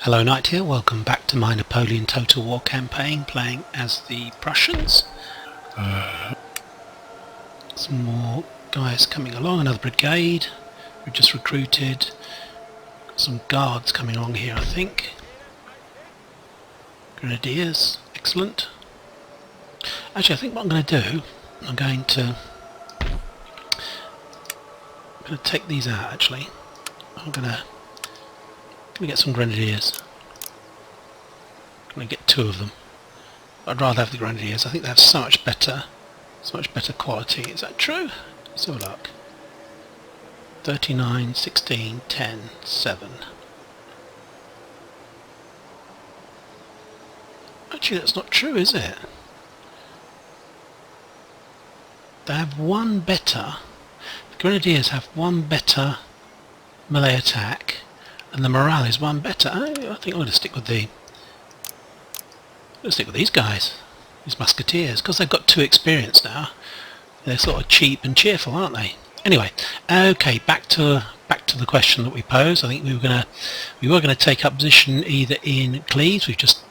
Hello Knight here, welcome back to my Napoleon Total War campaign, playing as the Prussians. Some more guys coming along, another brigade we've just recruited. Got some guards coming along here, I think. Grenadiers, excellent. Actually, I think what I'm going to do, I'm going to take these out actually. I'm going to get some grenadiers. I'm going to get 2 of them. I'd rather have the grenadiers. I think they have so much better quality. Is that true? Let's have a look. 39, 16, 10, 7. Actually, that's not true, is it? They have 1 better. The grenadiers have 1 better melee attack, and the morale is 1 better. I think I'm going to stick with these guys, these musketeers, because they've got 2 experience now. They're sort of cheap and cheerful, aren't they? Anyway, okay, back to the question that we posed. I think we were gonna take up position either in Cleves. We've just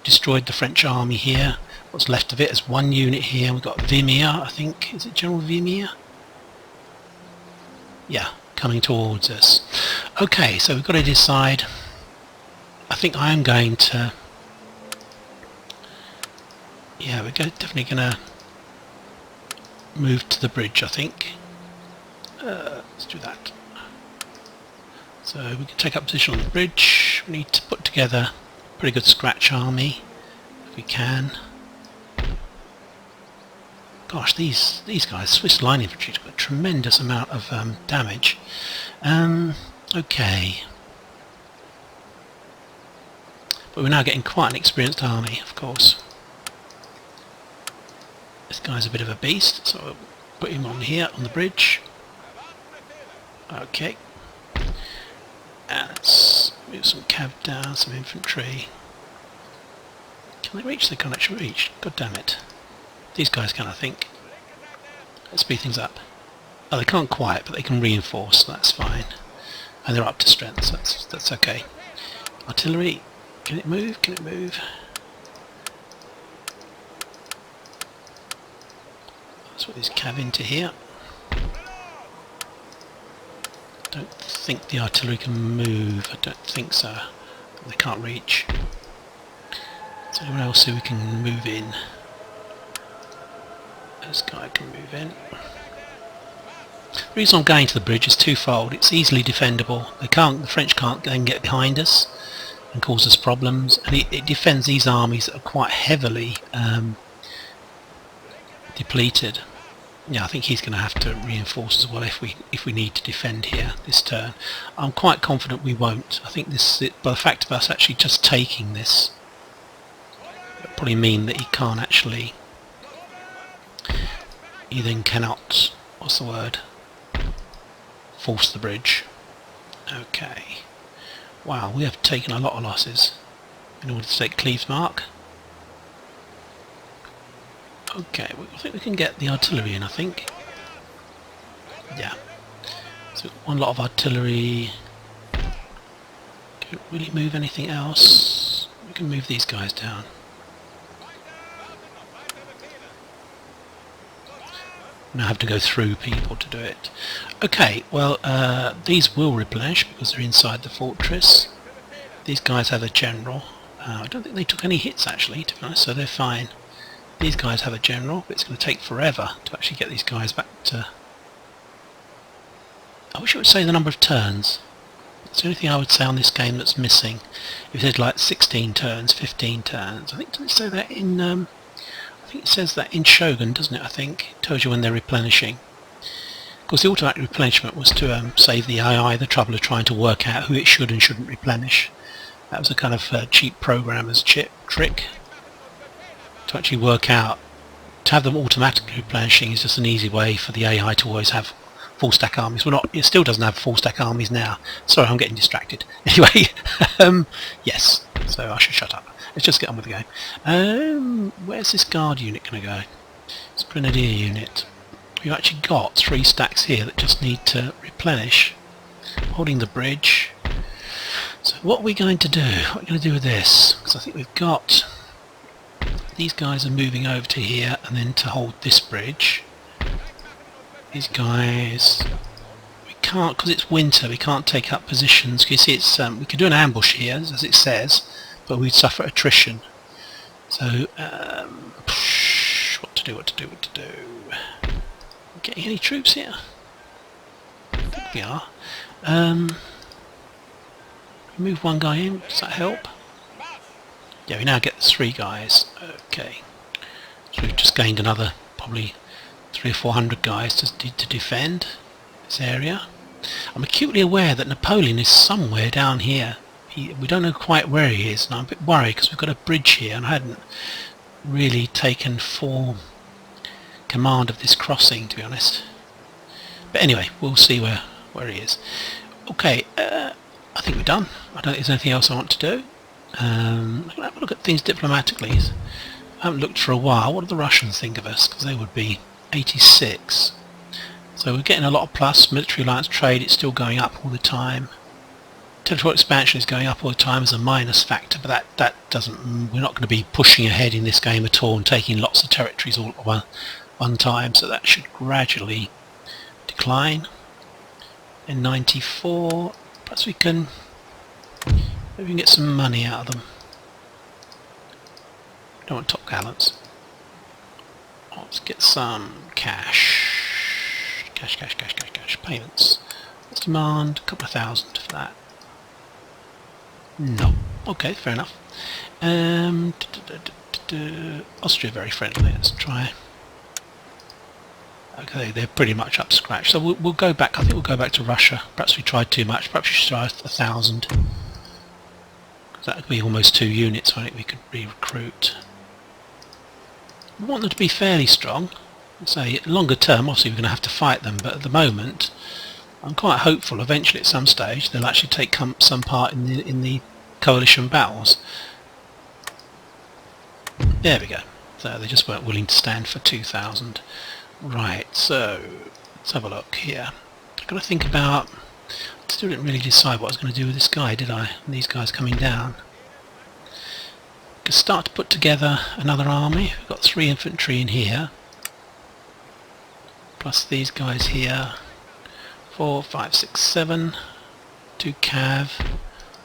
destroyed the French army here. What's left of it is 1 unit here. We've got Vimier, I think. Is it General Vimier? Yeah, coming towards us. Okay, so we've got to decide. I think I am going to. Yeah, we're definitely going to move to the bridge, I think. Let's do that. So we can take up position on the bridge. We need to put together a pretty good scratch army, if we can. Gosh, these guys, Swiss line infantry, have got a tremendous amount of damage. Okay. But we're now getting quite an experienced army, of course. This guy's a bit of a beast, so we'll put him on here, on the bridge. Okay. And let's move some cav down, some infantry. Can they reach? They can't actually reach. God damn it. These guys can, I think. Let's speed things up. Oh, they can't quite, but they can reinforce, so that's fine. And they're up to strength, so that's okay. Artillery, can it move? Can it move? Let's put these cav into here. I don't think the artillery can move. I don't think so. They can't reach. Is there anyone else who we can move in? This guy can move in. The reason I'm going to the bridge is twofold. It's easily defendable. The French can't then get behind us and cause us problems, and it defends these armies that are quite heavily depleted. Yeah, I think he's going to have to reinforce as well if we need to defend here this turn. I'm quite confident we won't. I think by the fact of us actually just taking this, it'll probably mean that he can't actually. He then cannot. What's the word? Force the bridge. Okay. Wow, we have taken a lot of losses in order to take Cleves Mark. Okay, I think we can get the artillery in, I think. Yeah. So 1 lot of artillery. Can't really move anything else. We can move these guys down. Now have to go through people to do it. Okay, well, these will replenish because they're inside the fortress. These guys have a general. I don't think they took any hits actually, to be honest, so they're fine. These guys have a general, but it's going to take forever to actually get these guys back to... I wish it would say the number of turns. It's the only thing I would say on this game that's missing. If it said like 16 turns, 15 turns. I think, does it say that in... I think it says that in Shogun, doesn't it? I think it tells you when they're replenishing. Of course, the automatic replenishment was to save the AI the trouble of trying to work out who it should and shouldn't replenish. That was a kind of cheap programmer's trick to actually work out. To have them automatically replenishing is just an easy way for the AI to always have full stack armies. Well, it still doesn't have full stack armies now. Sorry, I'm getting distracted. Anyway, yes. So I should shut up. Let's just get on with the game. Where's this guard unit going to go? It's a grenadier unit. We've actually got 3 stacks here that just need to replenish. Holding the bridge. So what are we going to do? What are we going to do with this? Because I think we've got... These guys are moving over to here and then to hold this bridge. These guys... We can't, because it's winter, we can't take up positions. You see, it's we could do an ambush here, as it says, but we'd suffer attrition. So, what to do? Getting any troops here? I think we are. Move one guy in, does that help? Yeah, we now get 3 guys. Okay. So we've just gained another probably 300 or 400 guys to defend this area. I'm acutely aware that Napoleon is somewhere down here. We don't know quite where he is, and I'm a bit worried because we've got a bridge here and I hadn't really taken full command of this crossing, to be honest. But anyway, we'll see where he is. Okay, I think we're done. I don't think there's anything else I want to do. I'm going to have a look at things diplomatically. I haven't looked for a while. What do the Russians think of us? Because they would be 86. So we're getting a lot of plus. Military alliance trade, it's still going up all the time. Territorial expansion is going up all the time as a minus factor, but that doesn't... We're not going to be pushing ahead in this game at all and taking lots of territories all at one time, so that should gradually decline. In 94, perhaps we can... Maybe we can get some money out of them. Don't want top gallants. Let's get some cash. Cash. Payments. Let's demand a couple of thousand for that. No. Okay, fair enough. Austria very friendly. Let's try. Okay, they're pretty much up to scratch. So we'll go back. I think we'll go back to Russia. Perhaps we tried too much. Perhaps we should try 1,000. That would be almost 2 units. I think we could re-recruit. We want them to be fairly strong. Say longer term, obviously we're going to have to fight them, but at the moment, I'm quite hopeful. Eventually, at some stage, they'll actually take some part in the coalition battles. There we go. So they just weren't willing to stand for 2,000. Right. So let's have a look here. I've got to think about. Still didn't really decide what I was going to do with this guy, did I? And these guys coming down. Could start to put together another army. We've got 3 infantry in here, plus these guys here. 4, 5, 6, 7. 2 cav.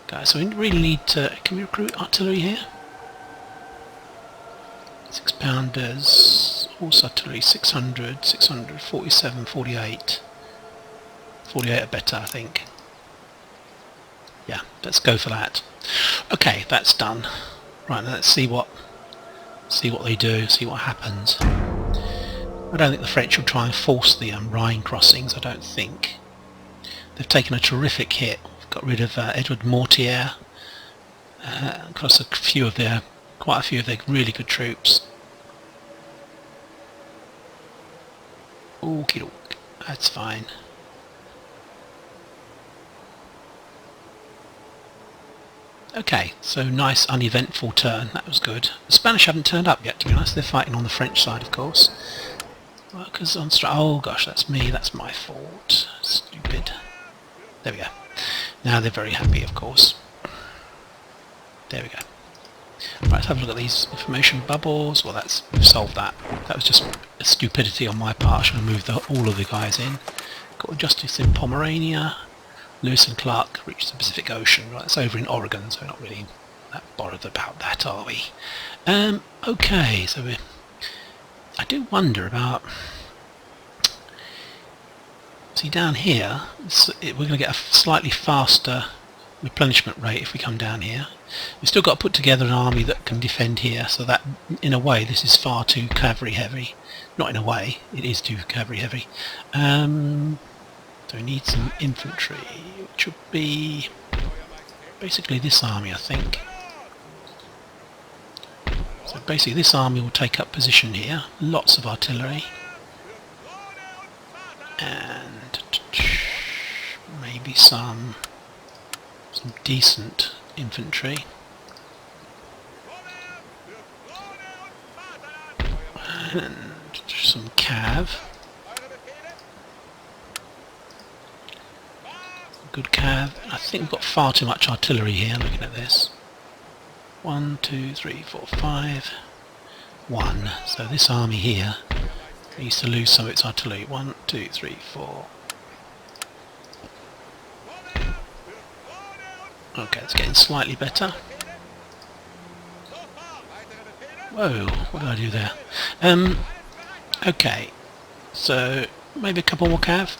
Guys, so we really need to. Can we recruit artillery here? 6 pounders. Horse artillery 600, 600, 47, 48. 48 are better, I think. Yeah, let's go for that. Okay, that's done. Right, now let's see what they do, see what happens. I don't think the French will try and force the Rhine crossings, I don't think. They've taken a terrific hit. Got rid of Edward Mortier, across quite a few of their really good troops. Okie doke, that's fine. Okay, so nice uneventful turn, that was good. The Spanish haven't turned up yet, to be honest. They're fighting on the French side, of course. Workers on strike. Oh gosh, that's me, that's my fault. Stupid. There we go. Now they're very happy, of course. There we go. Right, let's have a look at these information bubbles. Well, we've solved that. That was just a stupidity on my part. I should have moved all of the guys in. Got justice in Pomerania. Lewis and Clark reached the Pacific Ocean. Right, it's over in Oregon, so we're not really that bothered about that, are we? Okay, so I do wonder about... See, down here, we're going to get a slightly faster replenishment rate if we come down here. We've still got to put together an army that can defend here, so that, in a way, this is far too cavalry heavy. Not in a way, it is too cavalry heavy. So we need some infantry, which would be basically this army, I think. So basically this army will take up position here, lots of artillery, and maybe some decent infantry. And some cav. good cav. I think we've got far too much artillery here looking at this. 1, 2, 3, 4, 5. 1. So this army here needs to lose some of its artillery. 1, 2, 3, 4. Okay, it's getting slightly better. Whoa, what did I do there? Okay, so maybe a couple more cav.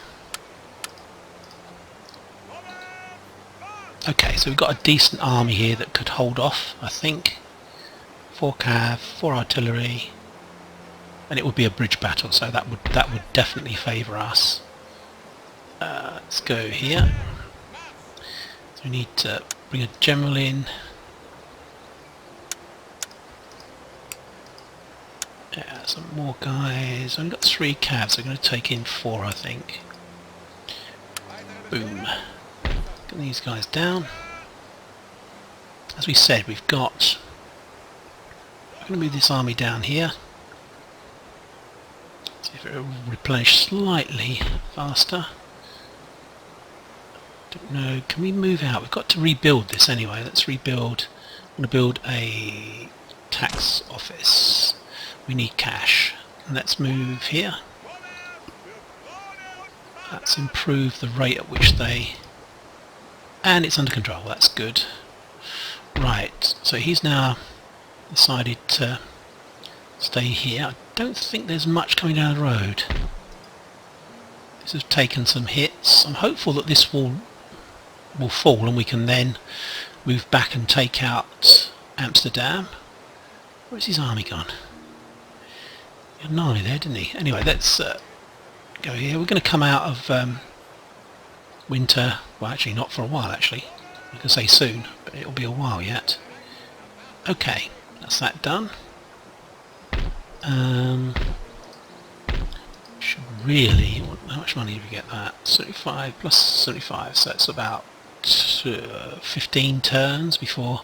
Okay, so we've got a decent army here that could hold off, I think. 4 cav, 4 artillery, and it would be a bridge battle, so that would definitely favour us. Let's go here. So we need to bring a general in. Yeah, some more guys. I've only got 3 cabs, so I'm going to take in 4, I think. Boom. Get these guys down. As we said, we're going to move this army down here. See if it will replenish slightly faster. Don't know. Can we move out? We've got to rebuild this anyway. Let's rebuild. I'm going to build a tax office. We need cash. Let's move here. Let's improve the rate at which they... And it's under control. That's good. Right. So he's now decided to stay here. I don't think there's much coming down the road. This has taken some hits. I'm hopeful that this will fall and we can then move back and take out Amsterdam. Where's his army gone? He had an army there, didn't he? Anyway, let's go here. We're going to come out of winter. Well, actually not for a while, actually. I can say soon, but it'll be a while yet. Okay, that's that done. Should really... How much money did we get that? 75 plus 75, so it's about 15 turns before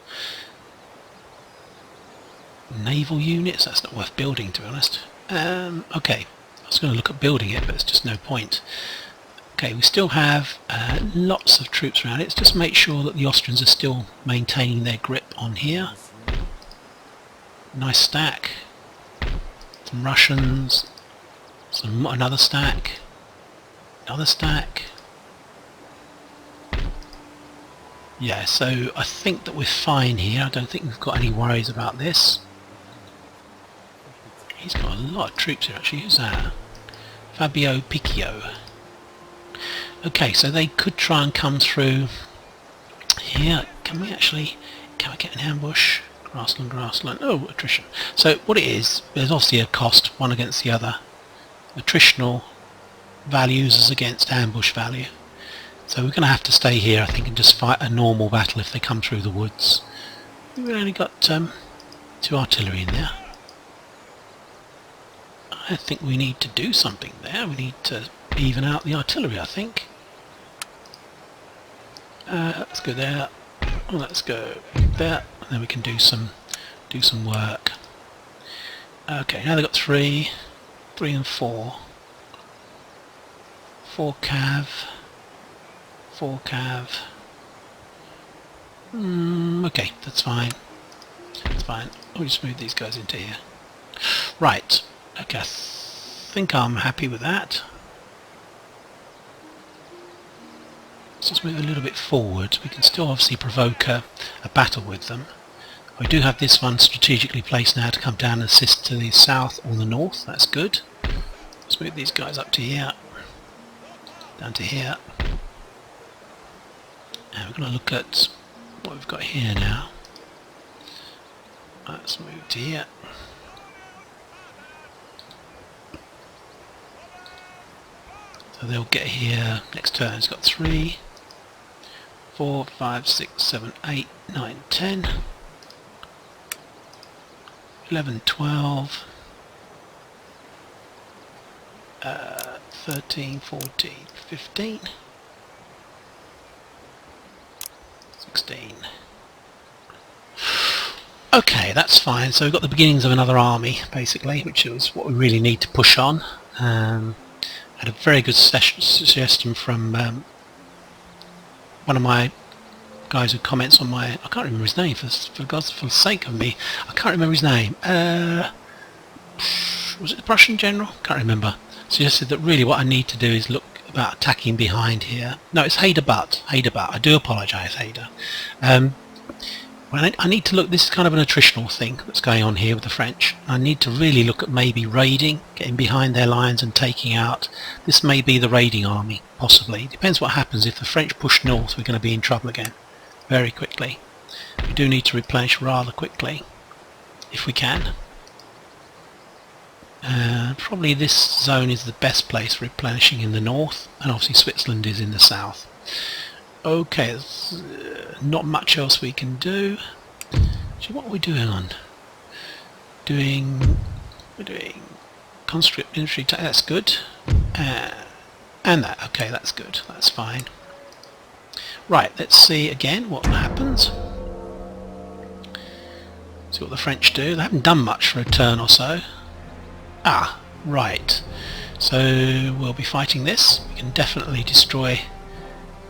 naval units. That's not worth building, to be honest. Okay, I was going to look at building it, but there's just no point. Okay, we still have lots of troops around. Let's just make sure that the Austrians are still maintaining their grip on here. Nice stack. Some Russians. Another stack. Another stack. Yeah, so I think that we're fine here. I don't think we've got any worries about this. He's got a lot of troops here actually. Who's that? Fabio Picchio. Okay, so they could try and come through here. Can we get an ambush? Grassland. Oh, attrition. So what it is, there's obviously a cost, one against the other. Attritional values as against ambush value. So we're going to have to stay here, I think, and just fight a normal battle if they come through the woods. We've only got 2 artillery in there. I think we need to do something there. We need to even out the artillery, I think. Let's go there. Let's go there, and then we can do some work. Okay, now they've got 3 and 4. 4 cav. 4 cav. Okay, that's fine. That's fine. I'll just move these guys into here. Right. Okay, I think I'm happy with that. Let's just move a little bit forward. We can still obviously provoke a battle with them. We do have this one strategically placed now to come down and assist to the south or the north. That's good. Let's move these guys up to here. Down to here. And we're going to look at what we've got here now. Let's move to here. So they'll get here next turn. It's got 3, 4, 5, 6, 7, 8, 9, 10, 11, 12, 13, 14, 15, 16. Okay, that's fine. So we've got the beginnings of another army, basically, which is what we really need to push on. Had a very good suggestion from one of my guys who comments on my, I can't remember his name, for God's sake of me, I can't remember his name. Was it the Prussian general? Can't remember. Suggested that really what I need to do is look about attacking behind here. No, it's Hader Butt. I do apologise, Hader. Well, I need to look, this is kind of an attritional thing that's going on here with the French. I need to really look at maybe raiding, getting behind their lines and taking out. This may be the raiding army, possibly. Depends what happens. If the French push north, we're going to be in trouble again very quickly. We do need to replenish rather quickly, if we can. Probably this zone is the best place for replenishing in the north, and obviously Switzerland is in the south. Okay, there's not much else we can do. So what are we doing on? We're doing conscript infantry, that's good. And that, okay, that's good, that's fine. Right, let's see again what happens. See what the French do. They haven't done much for a turn or so. Ah, right. So we'll be fighting this. We can definitely destroy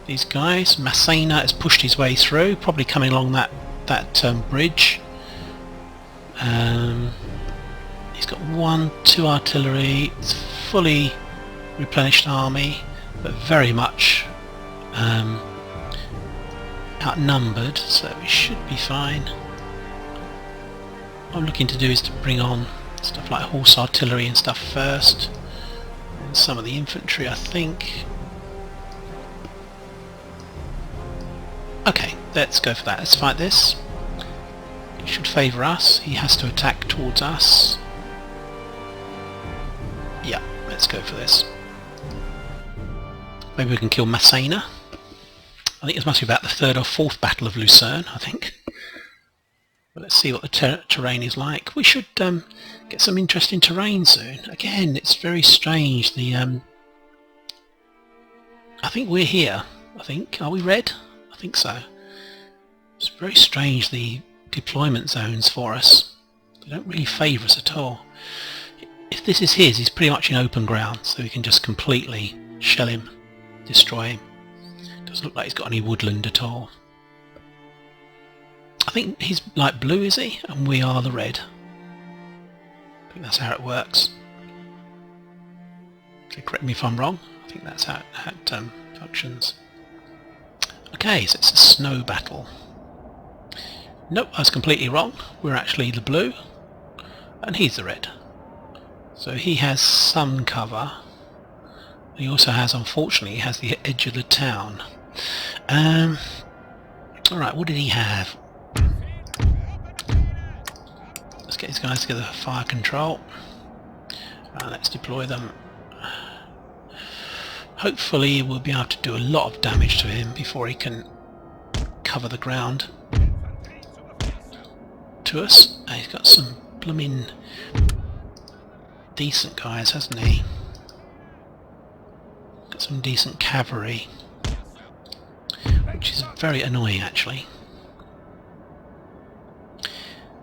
these guys. Massena has pushed his way through, probably coming along that bridge. He's got 2 artillery. It's a fully replenished army, but very much outnumbered, so we should be fine. What I'm looking to do is to bring on stuff like horse artillery and stuff first, and some of the infantry, I think. Okay, let's go for that. Let's fight this. It should favour us. He has to attack towards us. Yeah, let's go for this. Maybe we can kill Massena. I think this must be about the 3rd or 4th Battle of Lousern, I think. But let's see what the terrain is like. We should get some interesting terrain soon. Again, it's very strange. I think we're here. Are we red? I think so. It's very strange, the deployment zones for us. They don't really favour us at all. If this is his, he's pretty much in open ground, so we can just completely shell him, destroy him. Doesn't look like he's got any woodland at all. I think he's like blue, is he? And we are the red. I think that's how it works. So correct me if I'm wrong. I think that's how it functions. Okay, so it's a snow battle. Nope, I was completely wrong. We're actually the blue, and he's the red. So he has some cover. He also has, unfortunately, he has the edge of the town. Alright, what did he have? Let's get these guys together for fire control. Let's deploy them. Hopefully we'll be able to do a lot of damage to him before he can cover the ground to us. He's got some blooming decent guys, hasn't he? Got some decent cavalry, which is very annoying actually.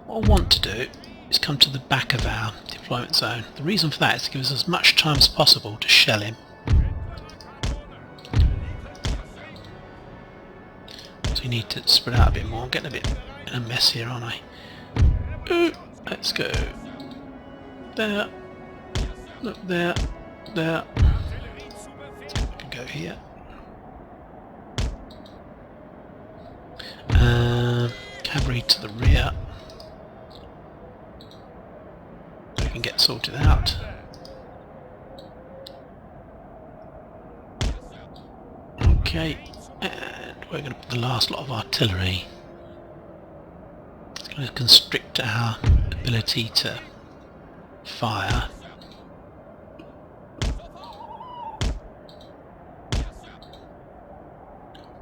What I want to do is come to the back of our deployment zone. The reason for that is to give us as much time as possible to shell him. So you need to spread out a bit more. I'm getting a bit in a mess here, aren't I? Ooh, let's go. There. Look there. There. I can go here. Cavalry to the rear. So we can get sorted out. Okay, and we're going to put the last lot of artillery. It's going to constrict our ability to fire.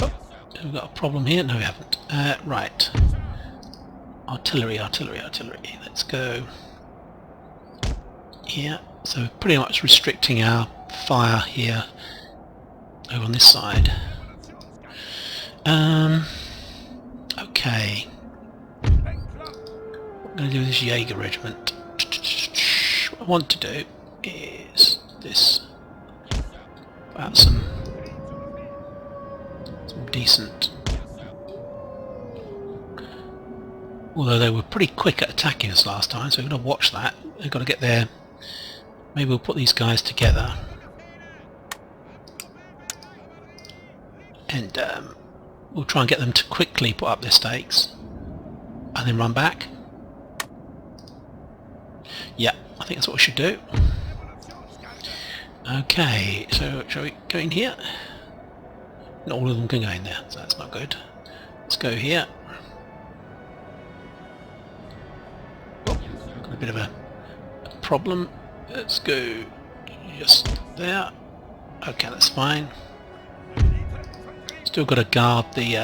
Oh, have we got a problem here? No, we haven't. Right. Artillery. Let's go here. So we're pretty much restricting our fire here over on this side. Okay. What I'm going to do with this Jaeger regiment. What I want to do is this. About some decent. Although they were pretty quick at attacking us last time, so we've got to watch that. We've got to get there. Maybe we'll put these guys together. And we'll try and get them to quickly put up their stakes. And then run back. Yeah, I think that's what we should do. Okay, so shall we go in here? Not all of them can go in there, so that's not good. Let's go here. Oh, got a bit of a problem. Let's go just there. Okay, that's fine. Still got to guard the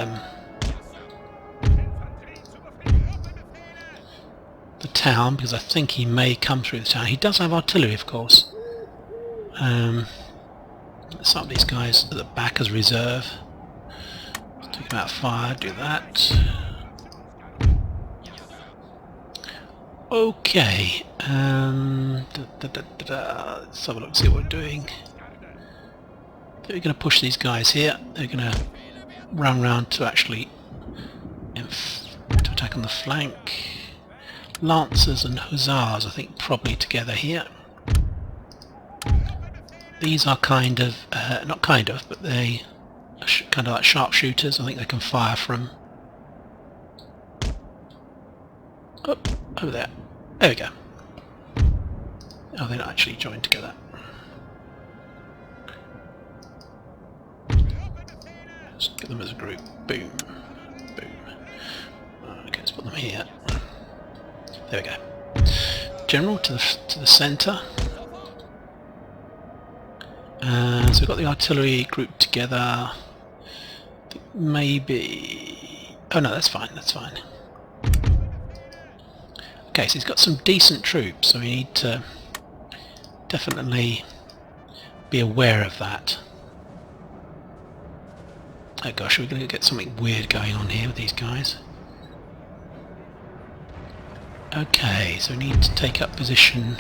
town, because I think he may come through the town. He does have artillery, of course. Some of these guys at the back as reserve. Take them out of fire, do that. Okay. Let's have a look, see what we're doing. We're going to push these guys here. They're going to run round to actually to attack on the flank. Lancers and hussars, I think, probably together here. These are kind of, not kind of, but they are kind of like sharpshooters. I think they can fire from up over there. There we go. Oh, they're not actually joined together. Let's get them as a group. Boom. Boom. Okay, let's put them here. There we go. General to the centre. So we've got the artillery grouped together. I think maybe... Oh no, that's fine, that's fine. Okay, so he's got some decent troops, so we need to definitely be aware of that. Oh gosh, we're going to get something weird going on here with these guys. Okay, so we need to take up position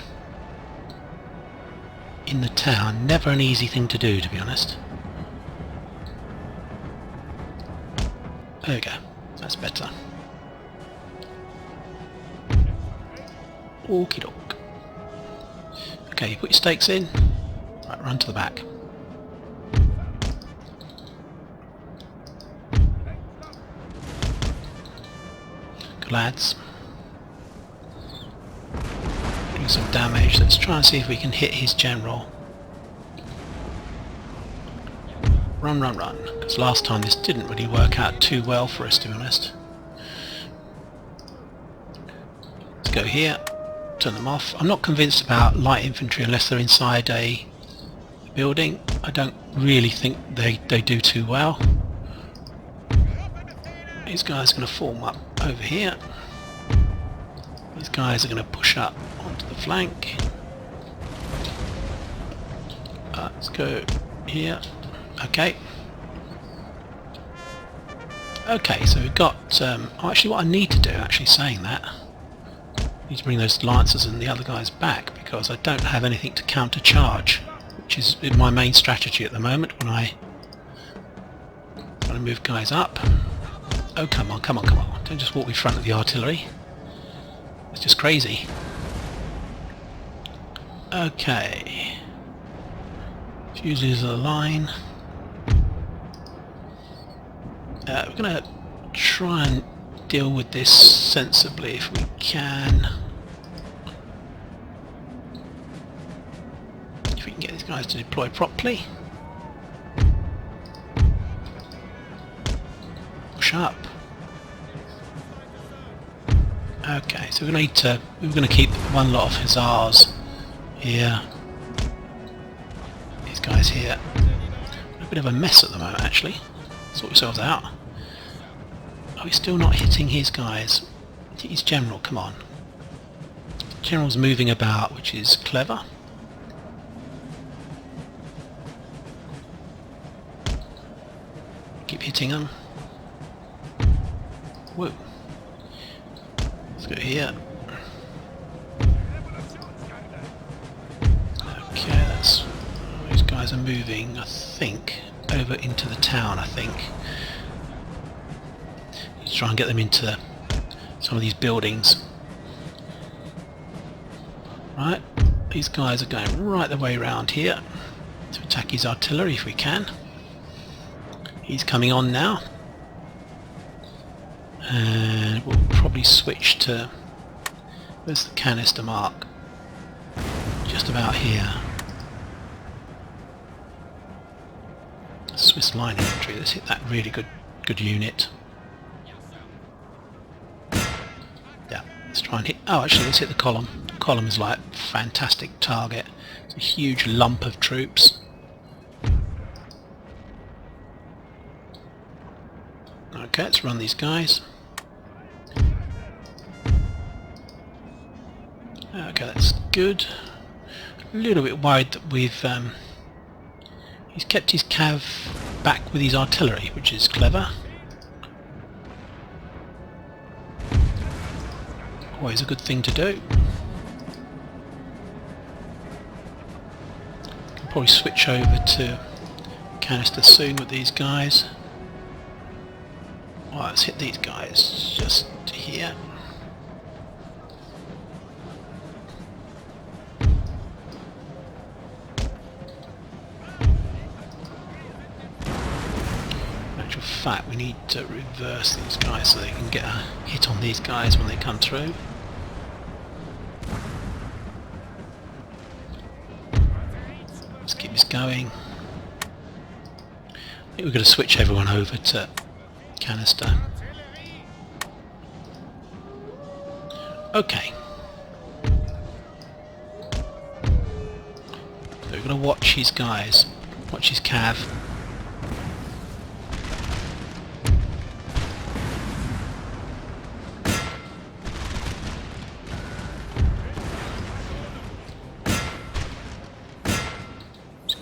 in the town. Never an easy thing to do, to be honest. There we go. That's better. Okie doke. Okay, you put your stakes in. Right, run to the back. Good lads. Doing some damage. Let's try and see if we can hit his general. Run, run, run. Because last time this didn't really work out too well for us, to be honest. Let's go here. Turn them off. I'm not convinced about light infantry unless they're inside a building. I don't really think they do too well. These guys are going to form up over here. These guys are going to push up onto the flank. Let's go here. Okay. Okay, so we've got... actually what I need to do, actually saying that, I need to bring those lancers and the other guys back, because I don't have anything to counter-charge, which is my main strategy at the moment when I want to move guys up. Oh, come on, come on, come on. Don't just walk in front of the artillery. It's just crazy. Okay. Fuses are the line. We're going to try and deal with this sensibly if we can. If we can get these guys to deploy properly. Push up. Okay, so we're going to keep one lot of hussars here. These guys here. A bit of a mess at the moment, actually. Sort yourselves out. Are we still not hitting his guys? His general, come on. General's moving about, which is clever. Keep hitting them. Whoa. Let's go here. Okay, these guys are moving, I think, over into the town, I think. Let's try and get them into some of these buildings. Right, these guys are going right the way around here to attack his artillery if we can. He's coming on now. And we'll probably switch to... Where's the canister mark? Just about here. Swiss line infantry, let's hit that really good unit. Yeah, let's try and hit... Oh, actually, let's hit the column. The column is like a fantastic target. It's a huge lump of troops. Okay, let's run these guys. Okay, that's good. A little bit worried that we've... he's kept his cav back with his artillery, which is clever. Always a good thing to do. Can probably switch over to canister soon with these guys. Right, let's hit these guys just here. In actual fact, we need to reverse these guys so they can get a hit on these guys when they come through. Let's keep this going. I think we're going to switch everyone over to canister. Okay. So we're going to watch his guys, watch his cav.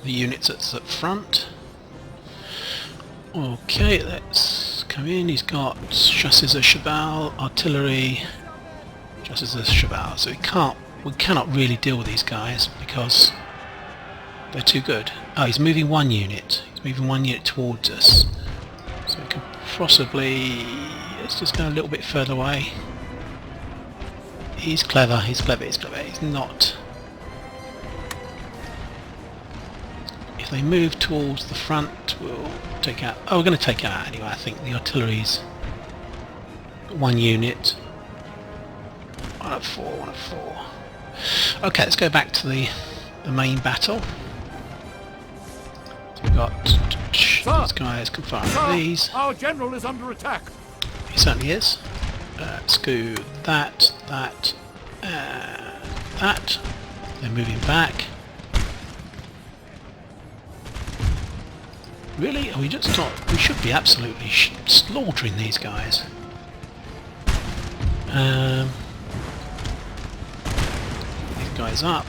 The units that's up front. Okay, let's come in. He's got chassis of cheval, artillery, chassis of cheval. So we cannot really deal with these guys because they're too good. Oh, he's moving one unit. He's moving one unit towards us. So we can possibly... Let's just go a little bit further away. He's clever, he's clever, he's clever. He's not... If they move towards the front, we'll take out... Oh, we're going to take it out anyway, I think. The artillery's one unit. 1 of 4, 1 of 4. Okay, let's go back to the main battle. So we've got these guys can fire at these. Our general is under attack. He certainly is. Let's go that. They're moving back. Really? Are we just not... We should be absolutely slaughtering these guys. These guys up.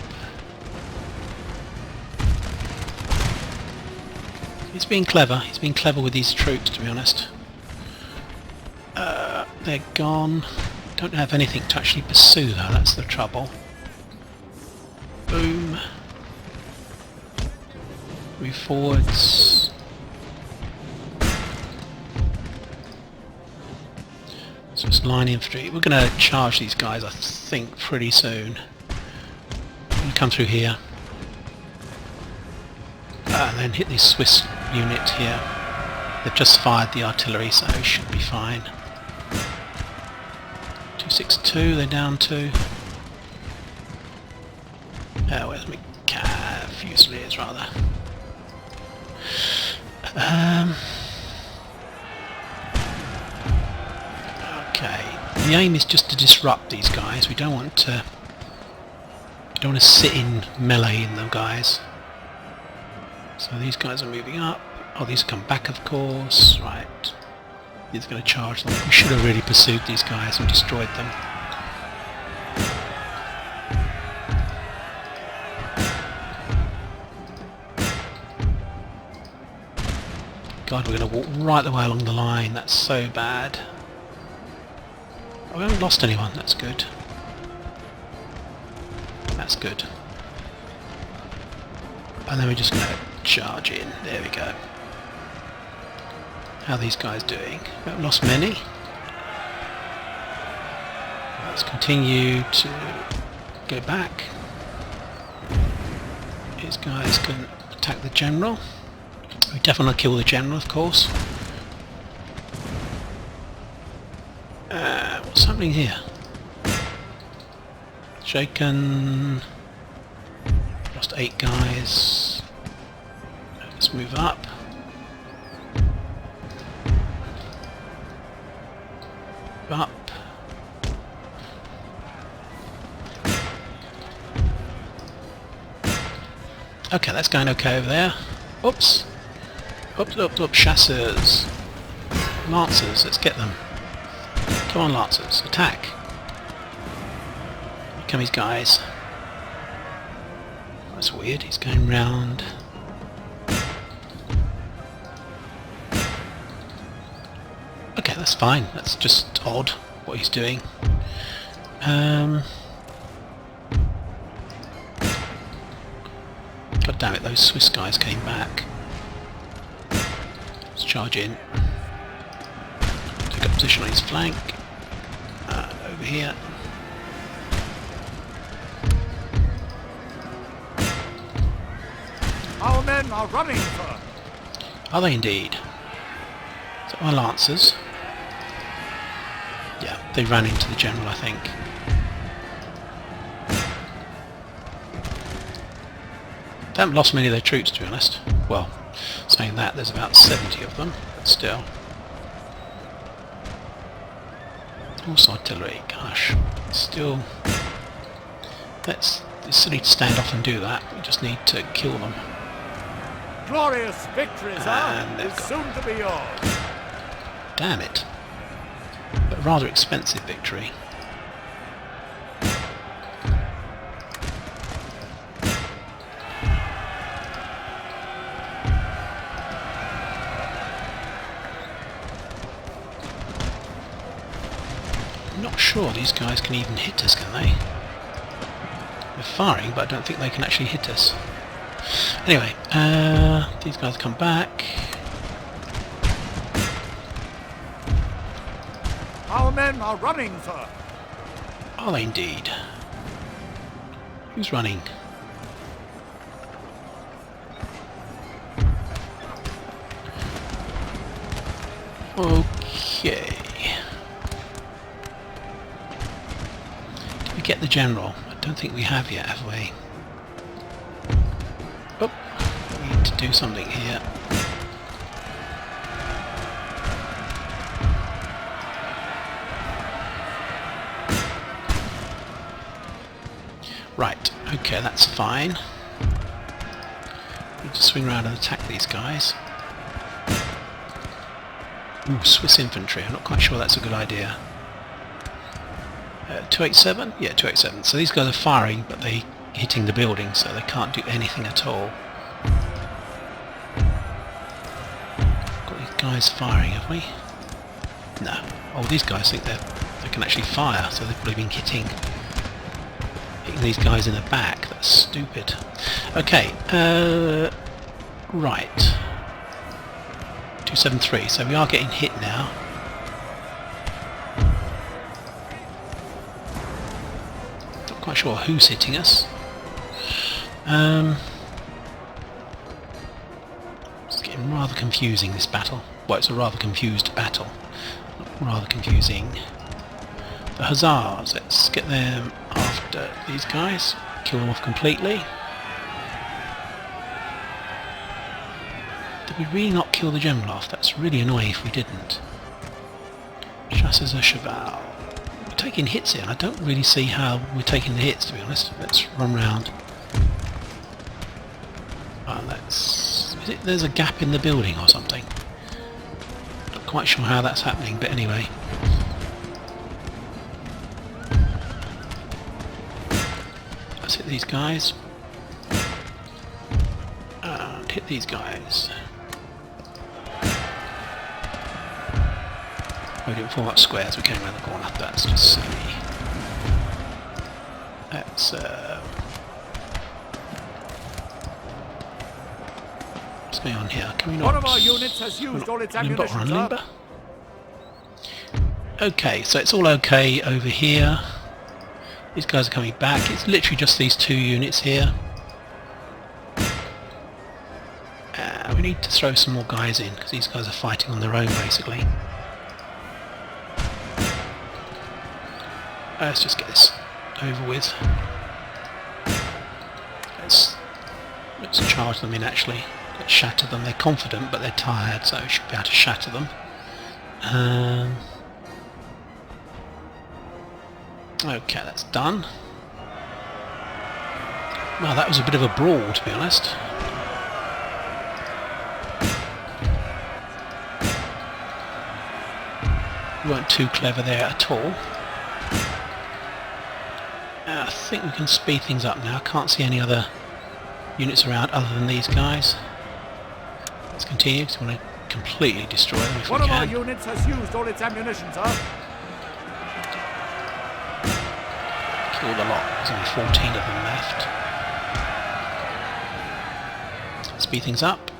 He's being clever. He's being clever with these troops, to be honest. They're gone. Don't have anything to actually pursue, though. That's the trouble. Boom. Move forwards. So it's line infantry. We're going to charge these guys, I think, pretty soon. We'll come through here. And then hit this Swiss unit here. They've just fired the artillery, so it should be fine. 262, they're down to. Where's my cav? Fusiliers, rather. Okay. The aim is just to disrupt these guys. We don't want to. We don't want to sit in melee in them, guys. So these guys are moving up. Oh, these come back, of course. Right. He's going to charge them. We should have really pursued these guys and destroyed them. God, we're going to walk right the way along the line. That's so bad. Oh, we haven't lost anyone. That's good. That's good. And then we're just going to charge in. There we go. How are these guys doing? We haven't lost many. Let's continue to go back. These guys can attack the general. We definitely want to kill the general, of course. What's happening here? Shaken. Lost 8 guys. Let's move up. Up. Okay, that's going okay over there. Oops. Oops, chasseurs. Lancers, let's get them. Come on, Lancers, attack. Here come his guys. That's weird, he's going round. Okay, that's fine, that's just odd what he's doing. God damn it, those Swiss guys came back. Let's charge in. Take up position on his flank. Over here. Our men are running, sir. Are they indeed? So our lancers. Yeah, they ran into the general, I think. They haven't lost many of their troops, to be honest. Well, saying that, there's about 70 of them, but still. Also artillery, gosh. Still... It's silly to stand off and do that. We just need to kill them. Glorious victory, sir, is soon to be yours. Damn it. But a rather expensive victory. I'm not sure these guys can even hit us, can they? They're firing, but I don't think they can actually hit us. Anyway, these guys come back. Our men are running, sir. Are they indeed? Who's running? Okay. Did we get the general? I don't think we have yet, have we? Oh, we need to do something here. Right, okay, that's fine. Need to swing around and attack these guys. Ooh, Swiss infantry, I'm not quite sure that's a good idea. 287? Yeah, 287. So these guys are firing, but they're hitting the building, so they can't do anything at all. Got these guys firing, have we? No. Oh, these guys think they can actually fire, so they've probably been hitting these guys in the back. That's stupid. Okay, right. 273, so we are getting hit now. Not quite sure who's hitting us. It's getting rather confusing, this battle. Well, it's a rather confused battle. Rather confusing. The Hussars, let's get them after these guys. Kill them off completely. Did we really not kill the general off? That's really annoying if we didn't. Chasseurs à cheval. We're taking hits here, and I don't really see how we're taking the hits, to be honest. Let's run round. There's a gap in the building or something. Not quite sure how that's happening, but anyway. Let's hit these guys. And hit these guys. We didn't form up squares, we came around the corner. That's just silly. Let's what's going on here? Can we not... One of our units has used all its ammunition, sir. Okay, so it's all okay over here. These guys are coming back. It's literally just these 2 units here. We need to throw some more guys in because these guys are fighting on their own basically. Let's just get this over with. Let's charge them in actually. Let's shatter them. They're confident but they're tired, so we should be able to shatter them. Okay, that's done. Well, that was a bit of a brawl, to be honest. We weren't too clever there at all. I think we can speed things up now. I can't see any other units around other than these guys. Let's continue because we want to completely destroy them if we can. One of our units has used all its ammunition, sir. Killed a lot. There's only 14 of them left. Speed things up.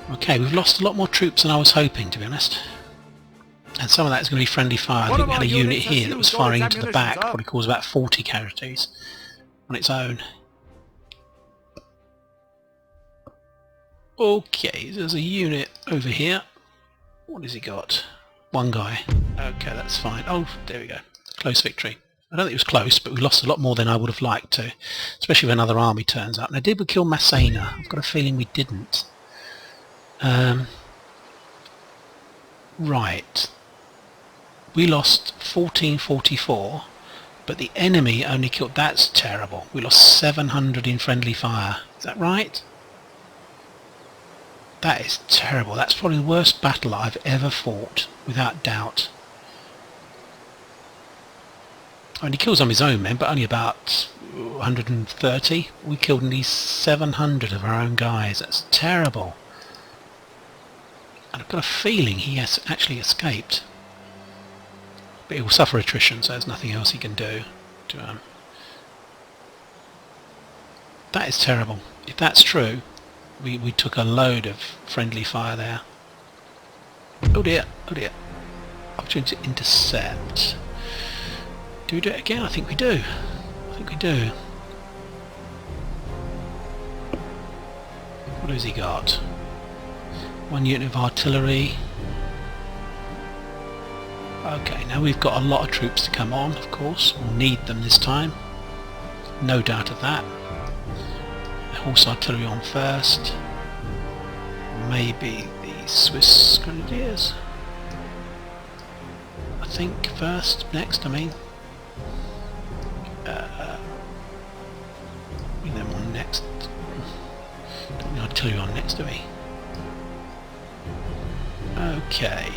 Okay, we've lost a lot more troops than I was hoping, to be honest. And some of that is going to be friendly fire. I think we had a unit here that was firing into the back, probably caused about 40 casualties on its own. Okay, there's a unit over here. What has he got? One guy. Okay, that's fine. Oh, there we go. Close victory. I don't think it was close, but we lost a lot more than I would have liked to, especially when another army turns up. Now, did we kill Massena? I've got a feeling we didn't. Right. We lost 1444, but the enemy only killed... That's terrible. We lost 700 in friendly fire. Is that right? That is terrible. That's probably the worst battle I've ever fought, without doubt. I mean, he kills on his own men, but only about 130. We killed nearly 700 of our own guys. That's terrible. And I've got a feeling he has actually escaped. But he will suffer attrition, so there's nothing else he can do to That is terrible. If that's true, we took a load of friendly fire there. Oh dear, oh dear. Opportunity to intercept. Do we do it again? I think we do. I think we do. What has he got? One unit of artillery. Okay, now we've got a lot of troops to come on, of course. We'll need them this time. No doubt of that. Horse artillery on first. Maybe the Swiss Grenadiers. I think first, next, I mean. Bring them on next. Don't the artillery on next, do we? Okay.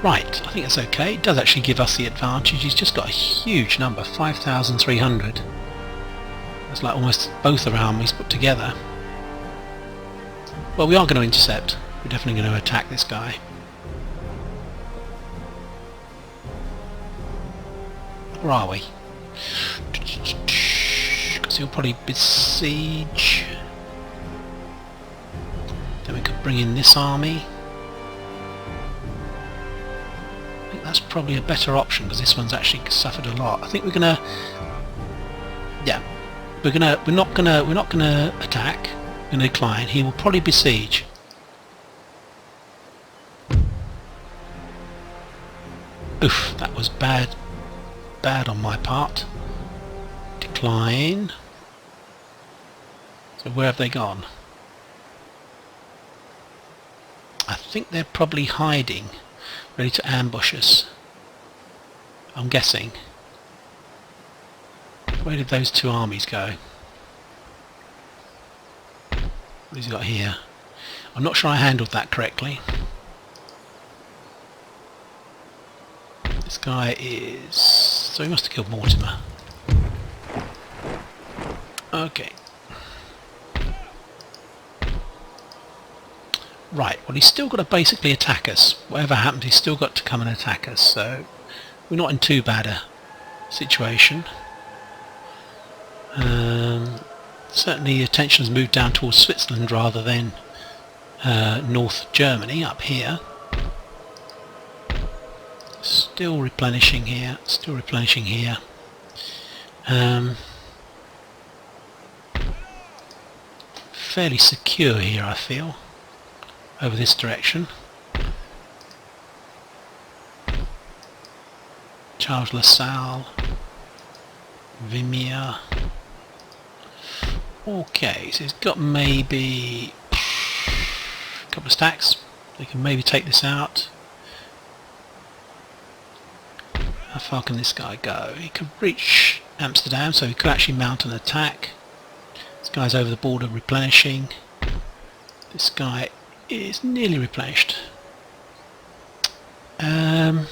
Right, I think that's okay. It does actually give us the advantage. He's just got a huge number, 5,300. That's like almost both our armies put together. Well, we are going to intercept. We're definitely going to attack this guy. Where are we? Because he'll probably besiege. Then we could bring in this army. I think that's probably a better option because this one's actually suffered a lot. I think we're gonna, yeah, we're not gonna attack. We're gonna decline. He will probably besiege. Oof, that was bad on my part. Decline. So where have they gone? I think they're probably hiding, ready to ambush us. I'm guessing. Where did those two armies go? What has he got here? I'm not sure I handled that correctly. This guy is... so he must have killed Mortimer. Okay. Right, well he's still got to basically attack us. Whatever happens, he's still got to come and attack us, so we're not in too bad a situation. Certainly attention has moved down towards Switzerland rather than North Germany up here. Still replenishing here. Still replenishing here. Fairly secure here, I feel, over this direction. Charles LaSalle, Vimia. Okay, so he's got maybe a couple of stacks. They can maybe take this out. How far can this guy go? He could reach Amsterdam, so he could actually mount an attack. This guy's over the border replenishing. This guy is nearly replenished. I'm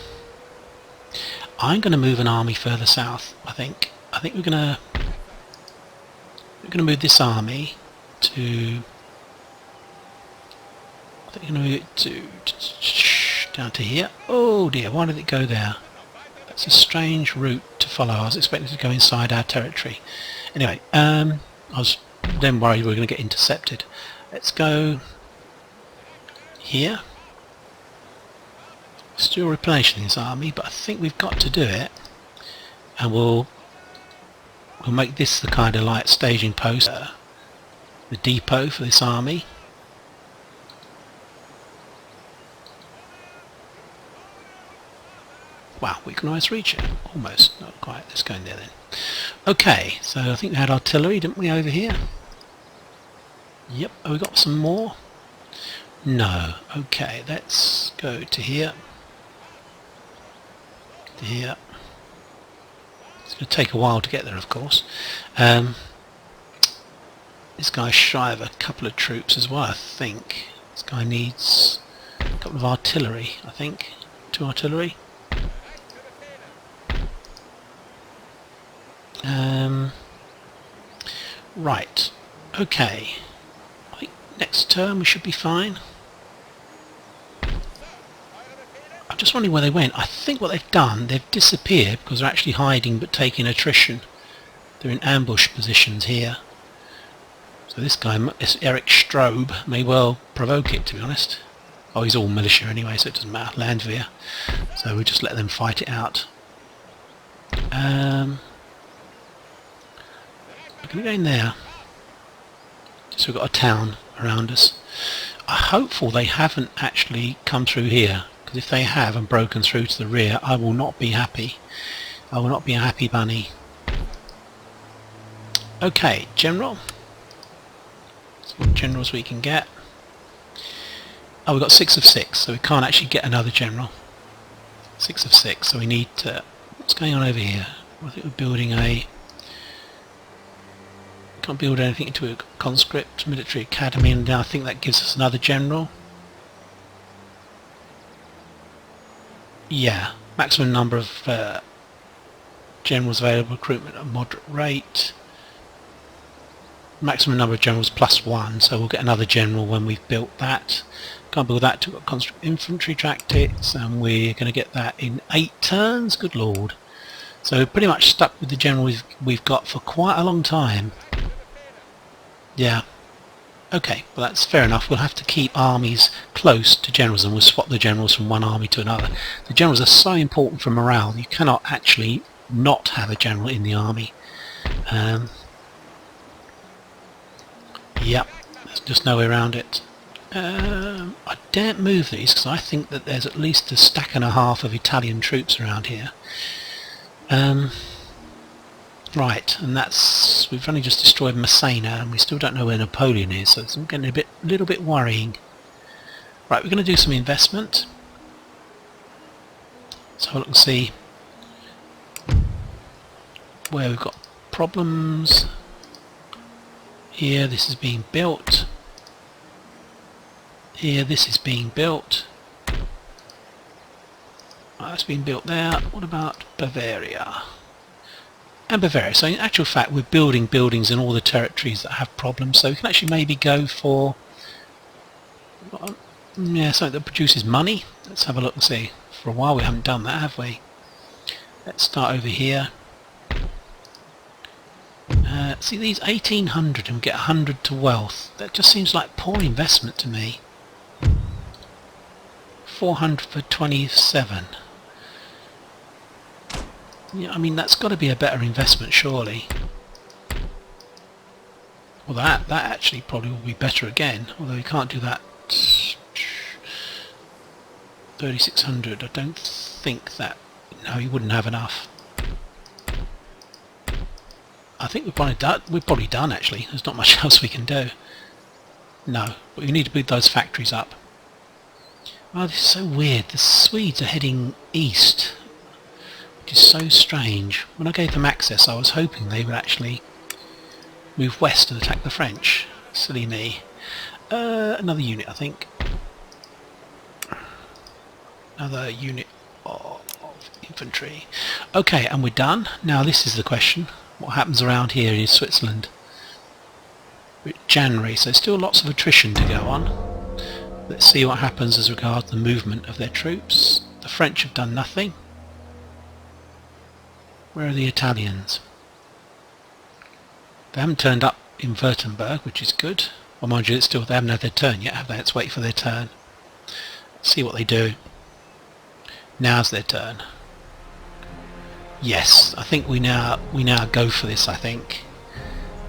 going to move an army further south. I think we're going to move this army to. I think we're going to move it to down to here. Oh dear! Why did it go there? That's a strange route to follow. I was expecting to go inside our territory. Anyway, I was then worried we were going to get intercepted. Let's go here. Still replenishing this army, but I think we've got to do it, and we'll make this the kind of like staging post, the depot for this army. Wow, we can almost reach it. Almost, not quite. Let's go in there then. Okay, so I think we had artillery, didn't we, over here? Yep, have we got some more? No. Okay, let's go to here. To here. It's going to take a while to get there, of course. This guy's shy of a couple of troops as well, I think. This guy needs a couple of artillery, I think. 2 artillery. Right, okay. I think next turn we should be fine. I'm just wondering where they went. I think what they've done, they've disappeared because they're actually hiding but taking attrition. They're in ambush positions here. So this guy, this Eric Strobe, may well provoke it, to be honest. Oh, he's all militia anyway, so it doesn't matter. Landwehr. So we'll just let them fight it out. We're going to go in there. So we've got a town around us. I'm hopeful they haven't actually come through here, because if they have and broken through to the rear, I will not be happy. I will not be a happy bunny. Okay, general. See what generals we can get. Oh, we've got 6 of 6, so we can't actually get another general. 6 of 6, so we need to... What's going on over here? I think we're building a... Can't build anything into a conscript military academy, and I think that gives us another general. Yeah, maximum number of generals available, recruitment at moderate rate. Maximum number of generals +1, so we'll get another general when we've built that. Can't build that till we've got conscript infantry tactics, and we're going to get that in 8 turns. Good lord! So we're pretty much stuck with the general we've got for quite a long time. Yeah. Okay, well that's fair enough. We'll have to keep armies close to generals, and we'll swap the generals from one army to another. The generals are so important for morale. You cannot actually not have a general in the army. Yep, there's just no way around it. I daren't move these because I think that there's at least a stack and a half of Italian troops around here. Right, and we've only just destroyed Massena, and we still don't know where Napoleon is, so it's getting a little bit worrying. Right, we're going to do some investment. Let's have a look and see where we've got problems. Here, this is being built. Here, this is being built. Right, that's been built there. What about Bavaria? And Bavaria. So in actual fact, we're building buildings in all the territories that have problems. So we can actually maybe go for something that produces money. Let's have a look and see. For a while we haven't done that, have we? Let's start over here. See these 1800 and we get 100 to wealth. That just seems like poor investment to me. 400 for 27. Yeah, I mean, that's got to be a better investment, surely. Well, that actually probably will be better again, although you can't do that. 3,600, I don't think that... No, you wouldn't have enough. I think we're probably done, actually. There's not much else we can do. No, but we need to build those factories up. Oh, this is so weird. The Swedes are heading east, which is so strange. When I gave them access, I was hoping they would actually move west and attack the French. Silly me. Another unit, I think. Another unit of infantry. Okay, and we're done. Now this is the question. What happens around here in Switzerland? It's January, so still lots of attrition to go on. Let's see what happens as regards the movement of their troops. The French have done nothing. Where are the Italians? They haven't turned up in Württemberg, which is good. Well, mind you, they haven't had their turn yet, have they? Let's wait for their turn. Let's see what they do. Now's their turn. Yes, I think we now go for this, I think.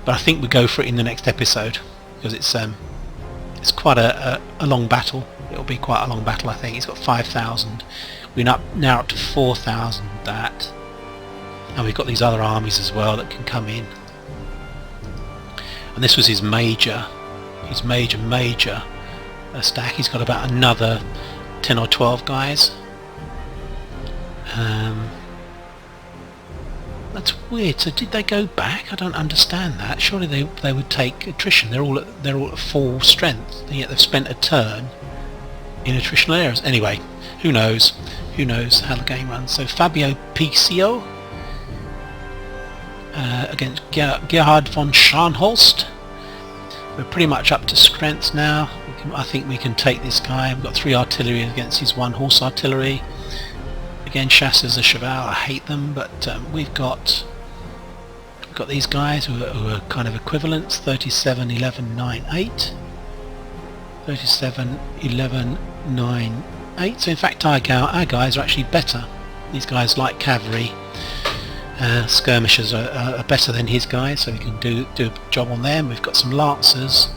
But I think we go for it in the next episode, because it's quite a long battle. It'll be quite a long battle, I think. He's got 5,000. We're now up to 4,000 that. And we've got these other armies as well that can come in. And this was his major stack. He's got about another 10 or 12 guys. That's weird. So did they go back? I don't understand that. Surely they would take attrition. They're all at full strength, and yet they've spent a turn in attritional areas. Anyway, who knows? Who knows how the game runs? So Fabio Picio against Gerhard von Scharnhorst. We're pretty much up to strength now. I think we can take this guy. We've got 3 artillery against his 1 horse artillery. Again, chasseurs à cheval, I hate them, but we've got these guys who are kind of equivalents. 37, 11, 9, 8. 37, 11, 9, 8. So in fact our guys are actually better. These guys like cavalry. Skirmishers are better than his guys, so we can do a job on them. We've got some lancers,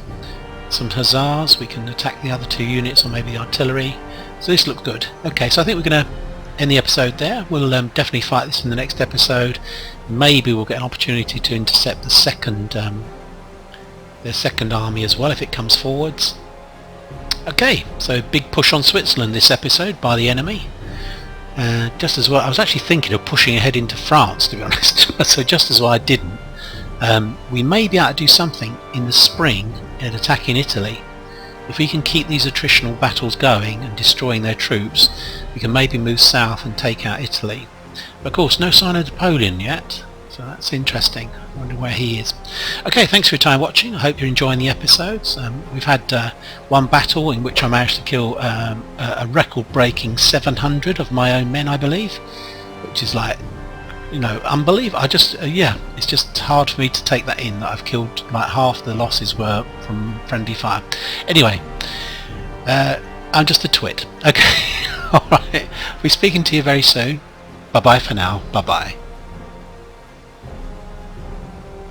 some hussars. We can attack the other 2 units, or maybe artillery. So this looks good. Okay, so I think we're going to end the episode there. We'll definitely fight this in the next episode. Maybe we'll get an opportunity to intercept the second army as well if it comes forwards. Okay, so big push on Switzerland this episode by the enemy. Just as well, I was actually thinking of pushing ahead into France, to be honest. So just as well I didn't. We may be able to do something in the spring in attacking Italy. If we can keep these attritional battles going and destroying their troops, we can maybe move south and take out Italy. But of course, no sign of Napoleon yet, so that's interesting. I wonder where he is. Okay, thanks for your time watching. I hope you're enjoying the episodes. We've had one battle in which I managed to kill a record-breaking 700 of my own men, I believe, which is like, you know, unbelievable. Yeah, it's just hard for me to take that in, that I've killed like half the losses were from friendly fire. Anyway, I'm just a twit. Okay, alright, we'll be speaking to you very soon. Bye bye for now. Bye bye.